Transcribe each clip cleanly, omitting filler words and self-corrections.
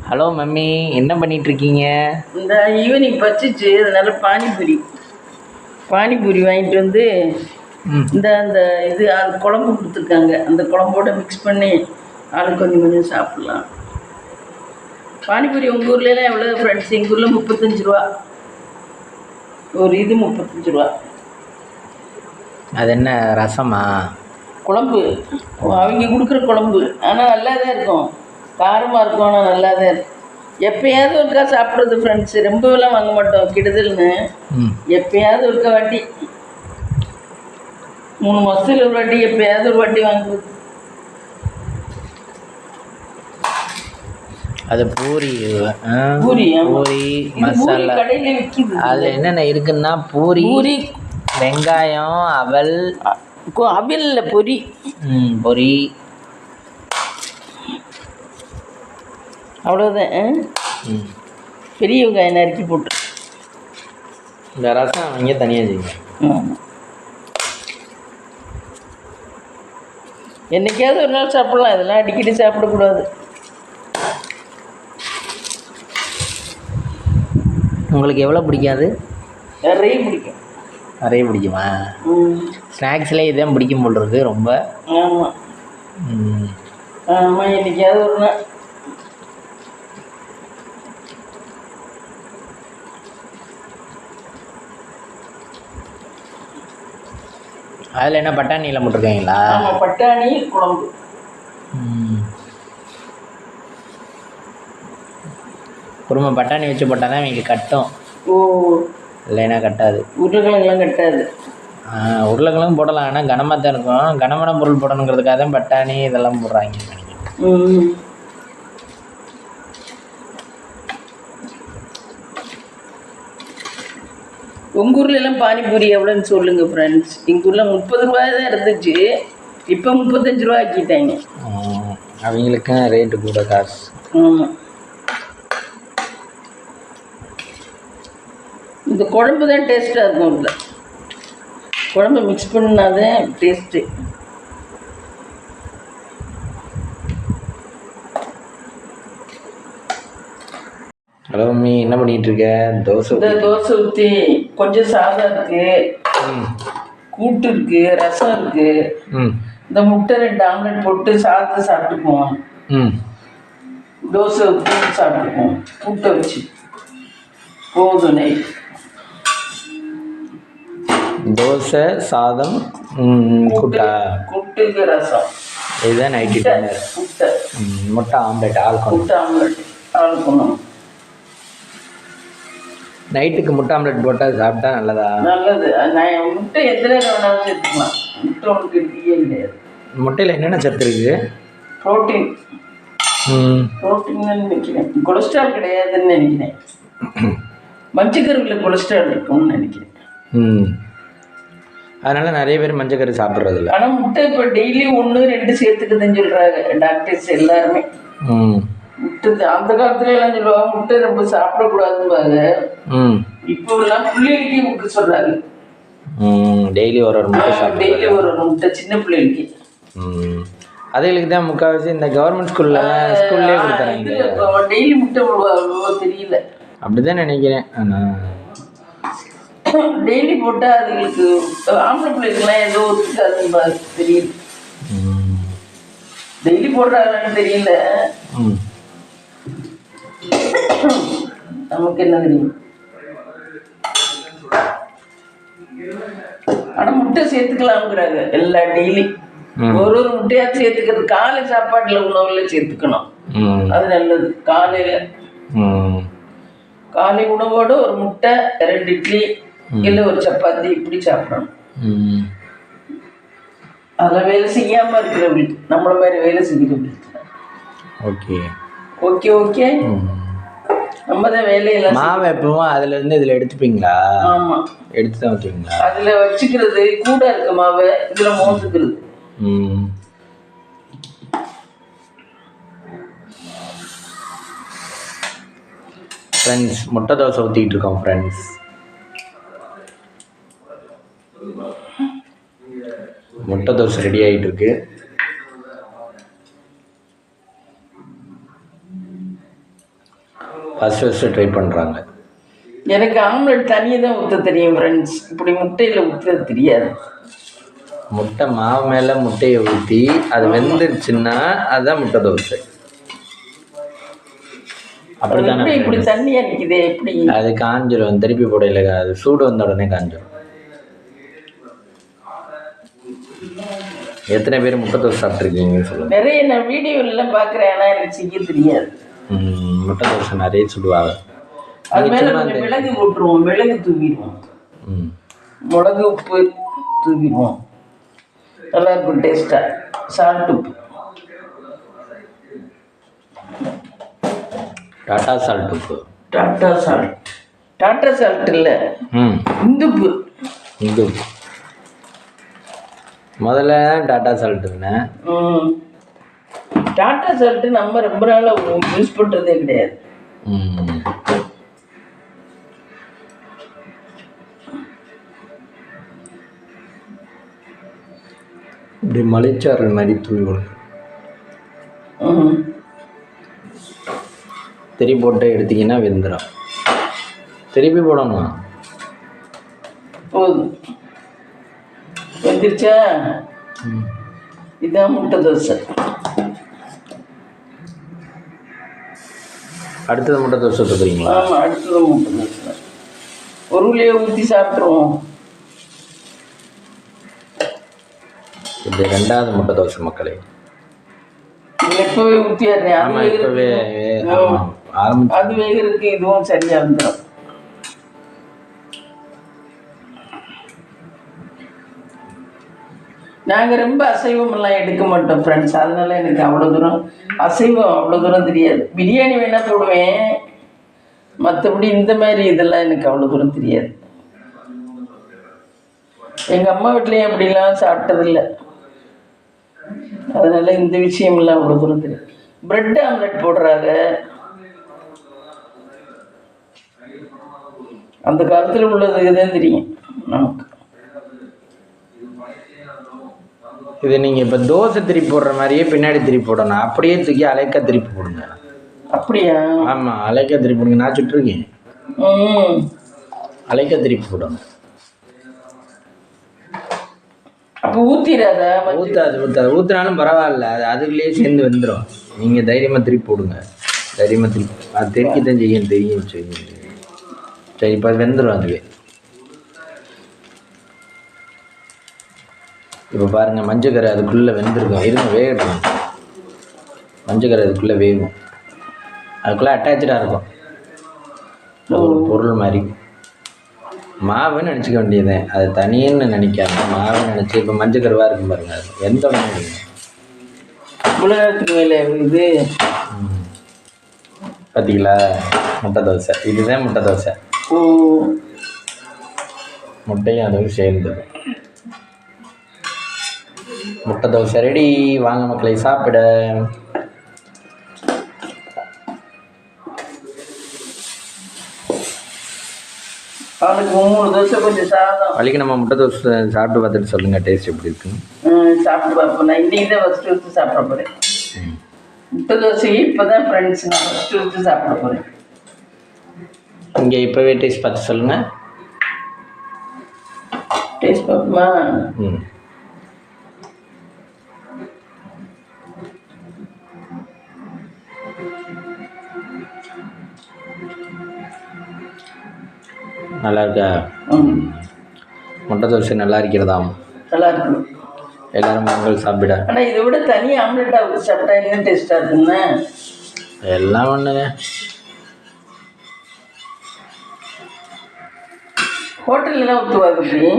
Hello mummy, என்ன பண்ணிட்டு இருக்கீங்க? இந்த ஈவினிங் பச்சிச்சு, அதனால பானிபூரி வாங்கிட்டு வந்து இந்த அந்த இது அது குழம்பு கொடுத்துருக்காங்க. அந்த குழம்போட மிக்ஸ் பண்ணி ஆளுக்கு கொஞ்சம் கொஞ்சம் சாப்பிட்லாம். பானிபூரி உங்கள் ஊர்லலாம் எவ்வளோ ஃப்ரெண்ட்ஸ்? எங்கள் ஊரில் 35 ரூபா ஒரு இது, 35 ரூபா. அது என்ன ரசமா? குழம்பு, அவங்க கொடுக்குற குழம்பு. ஆனால் நல்லா தான் இருக்கும், காரமாக இருக்கும், ஆனால் நல்லா தான் இருக்கும். எப்பயாவது ஒருக்கா சாப்பிட்றது ஃப்ரெண்ட்ஸு, ரொம்பலாம் வாங்க மாட்டோம் கெடுதல்னு. எப்பயாவது ஒருக்கா வாட்டி, 3 மாதத்தில் ஒரு வாட்டி, எப்பயாவது ஒரு வாட்டி வாங்குறது. அது பூரி. பூரி பூரி மசாலா கடையில் விற்கிது. அதில் என்னென்ன இருக்குன்னா பூரி, வெங்காயம், அவல் அவியலில் பொரி. பொரி, அவ்வளோதான். பெரிய வெங்காயம் நறுக்கி போட்டு இந்த ரசம் அவங்க தனியாக செய்யுங்க. என்னைக்காவது ஒரு நாள் சாப்பிட்லாம், இதெல்லாம் அடிக்கடி சாப்பிடக்கூடாது. உங்களுக்கு எவ்வளோ பிடிக்காது? நிறைய பிடிக்கும். நிறைய பிடிக்குமா? ஸ்நாக்ஸில் இதுதான் பிடிக்கும் போல் இருக்கு ரொம்ப. ஆமாம் ஆமாம், என்னைக்காவது ஒரு நாள். அதில் என்ன பட்டாணியில் போட்டிருக்கீங்களா? ஆமாம், பட்டாணி குழம்பு. குருமா பட்டாணி வச்சு போட்டால் தான் இவங்க கட்டும். இல்லைன்னா கட்டாது. உருளைக்கிழங்குலாம் கட்டாது. உருளைக்கிழங்கு போடலாம், ஆனால் கனமாக தான் இருக்கும். கனமான பொருள் போடணுங்கிறதுக்காக தான் பட்டாணி இதெல்லாம் போடுறாங்க நினைக்கிறேன். உங்கள் ஊர்லெலாம் பானிபூரி எவ்வளோன்னு சொல்லுங்கள் ஃப்ரெண்ட்ஸ். எங்கள் ஊரில் 30 ரூபாய் தான் இருந்துச்சு, இப்போ 35 ரூபா ஆக்கிட்டாங்க. அவங்களுக்கும் ரேட்டு கூட காசு. ஆமாம், இந்த குழம்பு தான் டேஸ்ட்டாக இருக்கும். இல்லை, குழம்பு மிக்ஸ் பண்ணாதான் டேஸ்ட்டு. ஹலோ மம்மி, என்ன பண்ணிகிட்டு இருக்க? தோசை ஊற்றி கொஞ்சம் சாதம் இருக்குது, கூட்டு இருக்குது, ரசம் இருக்குது. இந்த முட்டை 2 ஆம்லெட் போட்டு சாதத்தை சாப்பிட்டுக்குவோம். தோசை ஊற்றி சாப்பிட்டுக்குவோம், கூட்டை வச்சு போதும். நெய் தோசை, சாதம், கூட்டுக்கு ரசம், இதுதான் நைட்டு டின்னர். முட்டை ஆம்லெட் ஆளுக்கணும். நைட்டுக்கு முட்டை ஆம்லெட் போட்டால் சாப்பிட்டா நல்லதா? நல்லது. நான் முட்டை எத்தனை வேணாலும் சேர்த்துக்கலாம். முட்டை ஒன்று இருக்கே கிடையாது. முட்டையில் என்னென்ன சத்து இருக்குது? ப்ரோட்டீன் நினைக்கிறேன். கொலஸ்ட்ரால் கிடையாதுன்னு நினைக்கிறேன். மஞ்சக்கருவில் கொலஸ்ட்ரால் இருக்கும்னு நினைக்கிறேன். அதனால நிறைய பேர் மஞ்சக்கரு சாப்பிட்றதில்ல. ஆனால் முட்டை இப்போ டெய்லி 1, 2 சேர்த்துக்குதுன்னு சொல்கிறாங்க டாக்டர்ஸ் எல்லாருமே. முட்டை அந்த காலத்துல எல்லாம் சொல்லுவாங்க முட்டை ரொம்ப சாப்பிடக்கூடாதுன்னு. இப்போ எல்லாம் பிள்ளைகளுக்கே முட்டை சொல்றாங்க. டெய்லி ஒரு முட்டை சின்ன பிள்ளைகளுக்கு. அதுகளுக்கு தான் முக்கால்வாசி இந்த கவர்மெண்ட் ஸ்கூல்லேயே கொடுத்தாங்க. டெய்லி முட்டை தெரியல, அப்படிதான் நினைக்கிறேன். டெய்லி போட்டால் அதுங்களுக்கு ஆம்பளை பிள்ளைகளுக்குலாம் ஏதோ ஒத்துக்காதுன்னு தெரியல. டெய்லி போடுறாங்கன்னு தெரியல, நமக்கு என்ன தெரியும். ஆனால் முட்டை சேர்த்துக்கலாம்ங்கிறாங்க எல்லாம். டெய்லி ஒரு முட்டையாவது சேர்த்துக்கிறது. காலை சாப்பாட்டில் உணவுல சேர்த்துக்கணும், அது நல்லது. காலை உணவோடு ஒரு முட்டை, 2 இட்லி இல்லை ஒரு சப்பாத்தி இப்படி சாப்பிடணும். அதில் வேலை செய்யாமல் இருக்கிறவங்களுக்கு, நம்மள மாதிரி வேலை செய்கிறவங்களுக்கு. ஓகே நம்ம தான் வேலையெல்லாம். மாவை எப்பவும் அதுல இருந்து இதில் எடுத்துப்பீங்களா? ஆமாம், எடுத்து தான் வச்சுப்பீங்களா? அதில் வச்சுக்கிறது கூட இருக்க மாவை இதில் மோந்துக்கிறது. ஃப்ரெண்ட்ஸ், முட்டை தோசை ஊற்றிக்கிட்டு இருக்கோம் ஃப்ரெண்ட்ஸ். முட்டை தோசை ரெடி ஆகிட்டு இருக்கு. ஃபஸ்ட்டு ட்ரை பண்ணுறாங்க. எனக்கு ஆம்லெட் தனியாக தான் ஊற்ற தெரியும் ஃப்ரெண்ட்ஸ், இப்படி முட்டையில் ஊற்ற தெரியாது. முட்டை மாவு மேலே முட்டையை ஊற்றி அது வெந்துருச்சுன்னா அதுதான் முட்டை தோசை. அப்படித்தானே? இப்படி தண்ணியாக நிற்குது எப்படி? அது காஞ்சிரும், திருப்பி போடையில் அது சூடு வந்த உடனே காஞ்சிரும். எத்தனை பேர் முட்டை தோசை சாப்பிட்ருக்கீங்கன்னு சொல்லுங்கள். நிறைய நான் வீடியோலாம் பார்க்குறேன், ஆனால் எனக்கு செய்ய தெரியாது. முட்டை தோசை நிறைய சுடுவாங்க. அது மேலே கொஞ்சம் மிளகு போட்டுருவோம், மிளகு தூவிடுவோம், மிளகு உப்பு தூவிடுவோம், நல்லா இருக்கும் டேஸ்ட்டாக. சால்ட் உப்பு, டாட்டா சால்ட் உப்பு. டாட்டா சால்ட் இல்லை, இந்துப்பு. இந்துப்பு முதல்ல டாட்டா சால்ட் இருந்தேன். டாட்டா சால்ட்டு நம்ம ரொம்ப நாளாக யூஸ் பண்ணுறதே கிடையாது. இப்படி மலைச்சாறு மாதிரி தூள் திருப்பி போட்டு எடுத்தீங்கன்னா வெந்துடும். திருப்பி போடணும். போதும், வெந்துருச்சா? இதான் முட்டை தோசை. அடுத்தது முட்டை தோசை சொல்கிறீங்களா? ஆமாம், அடுத்தது முட்டை தோசை. பொருளையே ஊற்றி சாப்பிட்ருவோம். இது ரெண்டாவது முட்டை தோசை மக்களே. எப்பவே ஊற்றிடுறேன். அது வேகிறதுக்கு இதுவும் சரியாக வந்துடும். நாங்கள் ரொம்ப அசைவமெல்லாம் எடுக்க மாட்டோம் ஃப்ரெண்ட்ஸ், அதனால எனக்கு அவ்வளோ தூரம் அசைவம் அவ்வளோ தூரம் தெரியாது. பிரியாணி வேணால் போடுவேன், மற்றபடி இந்த மாதிரி இதெல்லாம் எனக்கு அவ்வளோ தூரம் தெரியாது. எங்கள் அம்மா வீட்லேயும் அப்படிலாம் சாப்பிட்டதில்லை, அதனால இந்த விஷயமெல்லாம் அவ்வளோ தூரம் தெரியாது. பிரெட் ஆம்லெட் போடுறாங்க, அந்த காலத்தில் உள்ளதுக்கு தான் தெரியும் நமக்கு. இது நீங்கள் இப்போ தோசை திருப்பி போடுற மாதிரியே பின்னாடி திருப்பி போடணும். அப்படியே தூக்கி அலைக்க திருப்பி போடுங்க. அப்படியா? ஆமாம், அலைக்க திருப்பி போடுங்க. நான் சுட்டுருக்கேன். அலைக்க திருப்பி போடணும். அப்போ ஊற்றிடாதா? ஊற்றினாலும் பரவாயில்ல, அது அதுக்குள்ளேயே சேர்ந்து வந்துடும். நீங்கள் தைரியமாக திருப்பி போடுங்க. தைரியமாக திருப்பி, அது திருப்பி தான் செய்யும், தெரியும் செய்யும். சரி, இப்போ வெந்துடும் அதுவே. இப்போ பாருங்கள், மஞ்சக்கரை அதுக்குள்ளே வெந்திருக்கும். இருங்க, வேகட்டும். மஞ்சக்கரை அதுக்குள்ளே வேகும். அதுக்குள்ளே அட்டாச்சாக இருக்கும், ஒரு பொருள் மாதிரி. மாவுன்னு நினச்சிக்க வேண்டியது, அது தனியன்னு நினைக்காம மாவுன்னு நினச்சி. இப்போ மஞ்சக்கருவாக இருக்கும் பாருங்கள், அது எந்த உடனே இவ்வளோ நேரத்துக்கு மேலே இது பார்த்தீங்களா? முட்டை தோசை, இதுதான் முட்டை தோசை. முட்டையும் அதுவும் சேர்ந்து முட்டை தோசை ரெடி. வாங்க மக்களை சாப்பிட. அவனுக்கு 3 தோசை கொஞ்சம் சாதம். வலிக்கு நம்ம முட்டை தோசை சாப்பிட்டு பார்த்துட்டு சொல்லுங்கள் டேஸ்ட் எப்படி இருக்குன்னு. சாப்பிட்டு பார்ப்போம். நான் இன்றைக்கி தான் ஃபஸ்ட்டு வச்சு சாப்பிட போகிறேன். முட்டை தோசையை இப்போ தான் ஃப்ரெண்ட்ஸ் நான் ஃபஸ்ட்டு வச்சு சாப்பிட போகிறேன். இங்கே இப்போவே டேஸ்ட் பார்த்து சொல்லுங்கள். டேஸ்ட் பார்ப்போமா? நல்லா இருக்கா? முட்டை தோசை நல்லா இருக்கிறதாம். நல்லா இருக்கும். எல்லாரும் பொங்கல் சாப்பிட. ஆனால் இதை விட தனி ஆம்லெட்டாக ஊற்றி சாப்பிட்டா இன்னும் டேஸ்ட்டாக இருக்குங்க. எல்லாம் ஒன்றுங்க. ஹோட்டல்லாம் ஊற்றுவாங்க அப்படி.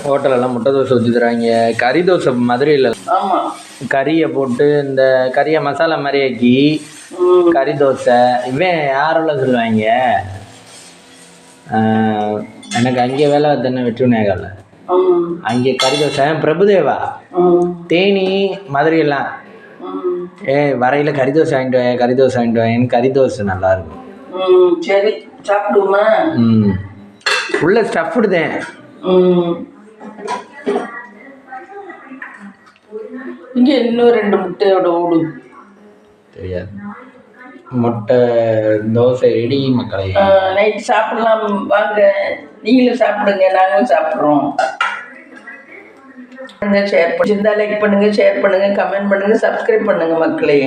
ஹோட்டலெல்லாம் முட்டை தோசை ஊற்றி தராங்க. கறி தோசை மதுரையில். ஆமாம், கறியை போட்டு இந்த கறியை மசாலா மாதிரி ஆக்கி கறி தோசை. இவன் யாரெல்லாம் சொல்லுவாங்க, எனக்கு அங்கே வேலை தானே வெற்றி விநாயகரில் அங்கே கறி தோசை. பிரபுதேவா தேனி மதுரையெல்லாம் வரையில் கறி தோசை வாங்கிட்டு வாங்க, கறி தோசை வாங்கிட்டு வாங்கன்னு. கறி தோசை நல்லாயிருக்கும். சரி, சாப்பிடுமா? உள்ள ஸ்டஃப்டுதேன். இங்கே இன்னும் 2 முட்டையோட ஓடு. தெரியாது. முட்டை தோசை ரெடி மக்களை. நைட் சாப்பிடலாம் வாங்க, நீங்களும் சாப்பிடுங்க, நாங்களும் சாப்பிட்றோம். ஷேர் பண்ணுங்க, லைக் பண்ணுங்க, ஷேர் பண்ணுங்க, கமெண்ட் பண்ணுங்க, சப்ஸ்கிரைப் பண்ணுங்க மக்களே.